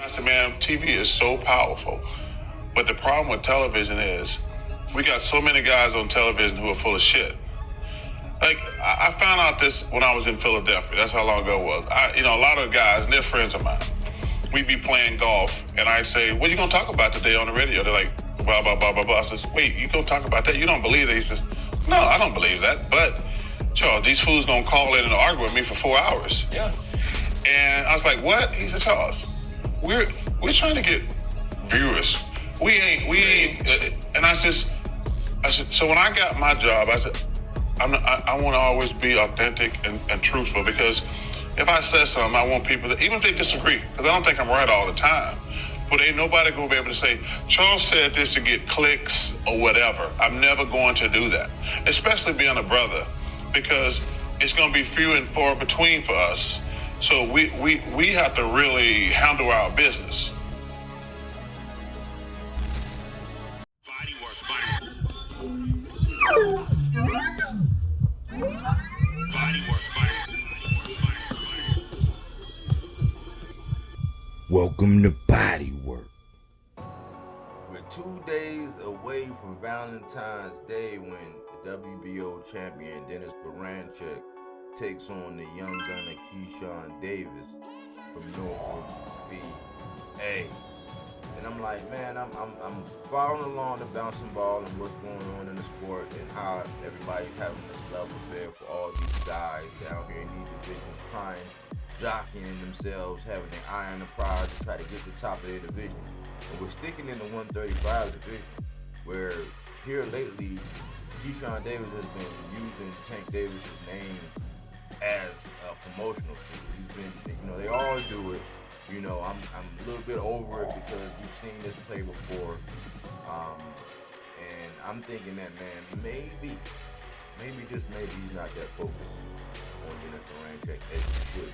I said, man, TV is so powerful. But the problem with television is we got so many guys on television who are full of shit. Like, I found out this when I was in Philadelphia. That's how long ago it was. A lot of guys, and they're friends of mine, we'd be playing golf, and I say, what are you going to talk about today on the radio? They're like, blah, blah, blah, blah, blah. I says, wait, you going to talk about that? You don't believe that? He says, no, I don't believe that. But, Charles, these fools don't call in and argue with me for 4 hours. Yeah. And I was like, what? He said, Charles, we're trying to get viewers. We ain't. And I said, so when I got my job, I said, I want to always be authentic and truthful, because if I say something, I want people to, even if they disagree, because I don't think I'm right all the time, but ain't nobody going to be able to say, Charles said this to get clicks or whatever. I'm never going to do that, especially being a brother, because it's going to be few and far between for us. So we have to really handle our business. Welcome to Bodywork. We're 2 days away from Valentine's Day when the WBO champion Dennis Berinchyk takes on the young gunner Keyshawn Davis from Norfolk VA. And I'm like, man, I'm following along the bouncing ball and what's going on in the sport and how everybody's having this love affair for all these guys down here in these divisions, trying, jockeying themselves, having their eye on the prize to try to get to the top of their division. And we're sticking in the 135 division, where here lately, Keyshawn Davis has been using Tank Davis's name as a promotional tool. He's been, they all do it. I'm a little bit over it because we've seen this play before. And I'm thinking that, man, maybe just maybe he's not that focused on Dennis Berinchyk as he should.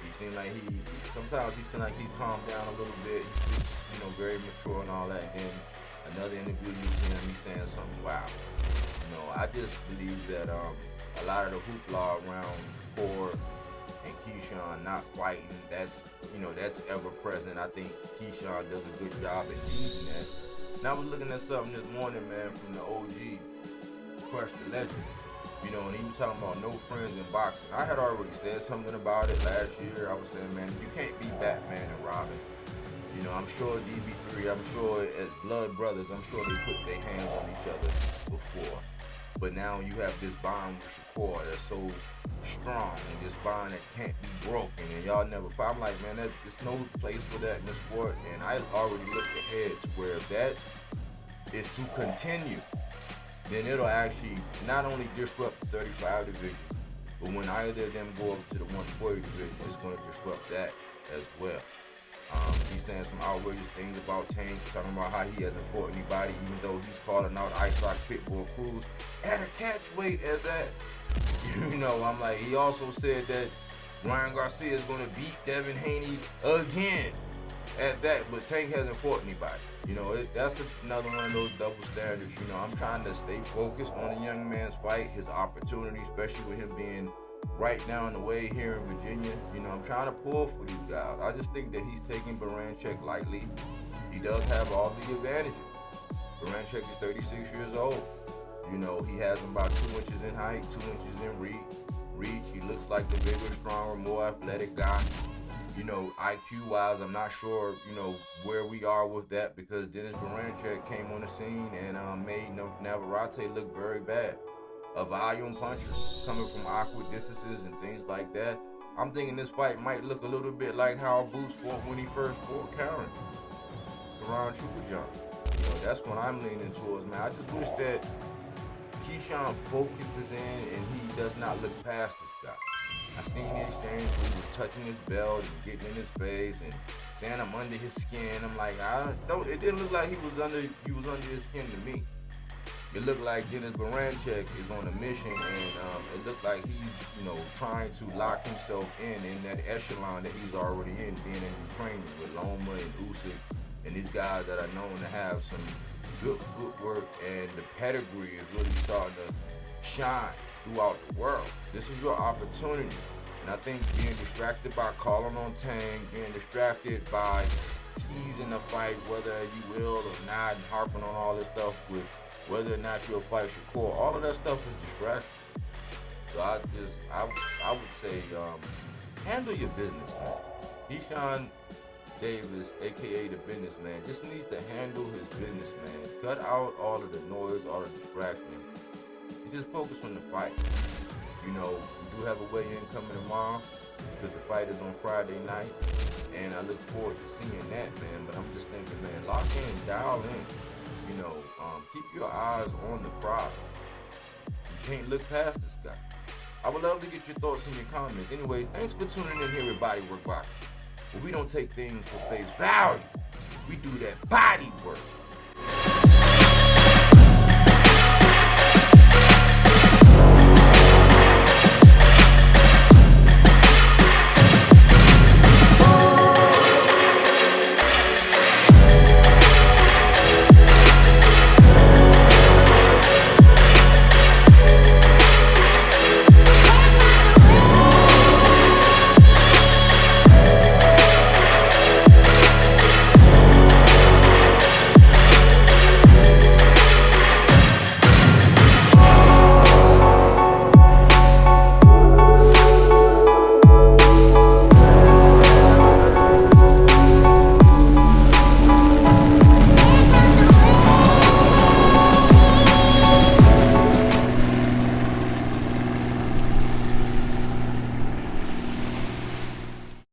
He seemed like sometimes he seemed like he calmed down a little bit. He's very mature and all that. And then another interview you see him, he's saying something, wow. I just believe that a lot of the hoopla around Ford and Keyshawn not fighting, that's ever present. I think Keyshawn does a good job at teasing that. And I was looking at something this morning, man, from the OG, Crush the Legend. And he was talking about no friends in boxing. I had already said something about it last year. I was saying, man, you can't be Batman and Robin. I'm sure DB3, I'm sure as blood brothers, I'm sure they put their hands on each other before. But now you have this bond with Shakur that's so strong, and this bond that can't be broken, and y'all never fight. I'm like, man, there's no place for that in the sport. And I already looked ahead to where if that is to continue, then it'll actually not only disrupt the 35 division, but when either of them go up to the 140 division, it's going to disrupt that as well. He's saying some outrageous things about Tank, talking about how he hasn't fought anybody, even though he's calling out Ice Rock Pitbull Cruz at a catch weight at that. I'm like, he also said that Ryan Garcia is going to beat Devin Haney again at that, but Tank hasn't fought anybody. That's another one of those double standards. I'm trying to stay focused on the young man's fight, his opportunity, especially with him being right down the way here in Virginia. I'm trying to pull for these guys. I just think that he's taking Berinchyk lightly. He does have all the advantages. Berinchyk is 36 years old. He has him about 2 inches in height, 2 inches in reach. He looks like the bigger, stronger, more athletic guy. IQ-wise, I'm not sure, where we are with that, because Dennis Berinchyk came on the scene and made Navarrete look very bad. A volume puncher coming from awkward distances and things like that. I'm thinking this fight might look a little bit like how Boots fought when he first fought Karan Trooper John. That's what I'm leaning towards, man. I just wish that Keyshawn focuses in and he does not look past this guy. I seen the exchange where he was touching his belt and getting in his face and saying I'm under his skin. I'm like, it didn't look like he was under his skin to me. It looked like Dennis Berinchyk is on a mission, and it looked like he's, trying to lock himself in that echelon that he's already in, being in Ukraine with Loma and Usyk and these guys that are known to have some good footwork, and the pedigree is really starting to shine throughout the world. This is your opportunity And I think being distracted by calling on Tank, being distracted by teasing the fight, whether you will or not, and harping on all this stuff with whether or not you'll fight Shakur, all of that stuff is distraction. So I would say, handle your business, man. Keyshawn Davis, aka the businessman, just needs to handle his business, man. Cut out all of the noise, all the distractions, and just focus on the fight. You know, we do have a weigh-in coming tomorrow because the fight is on Friday night, and I look forward to seeing that, man. But I'm just thinking, man, lock in, dial in. You know, keep your eyes on the prize. You can't look past this guy. I would love to get your thoughts in your comments. Anyways, thanks for tuning in here with Bodywork Boxing. But we don't take things for face value. We do that body work.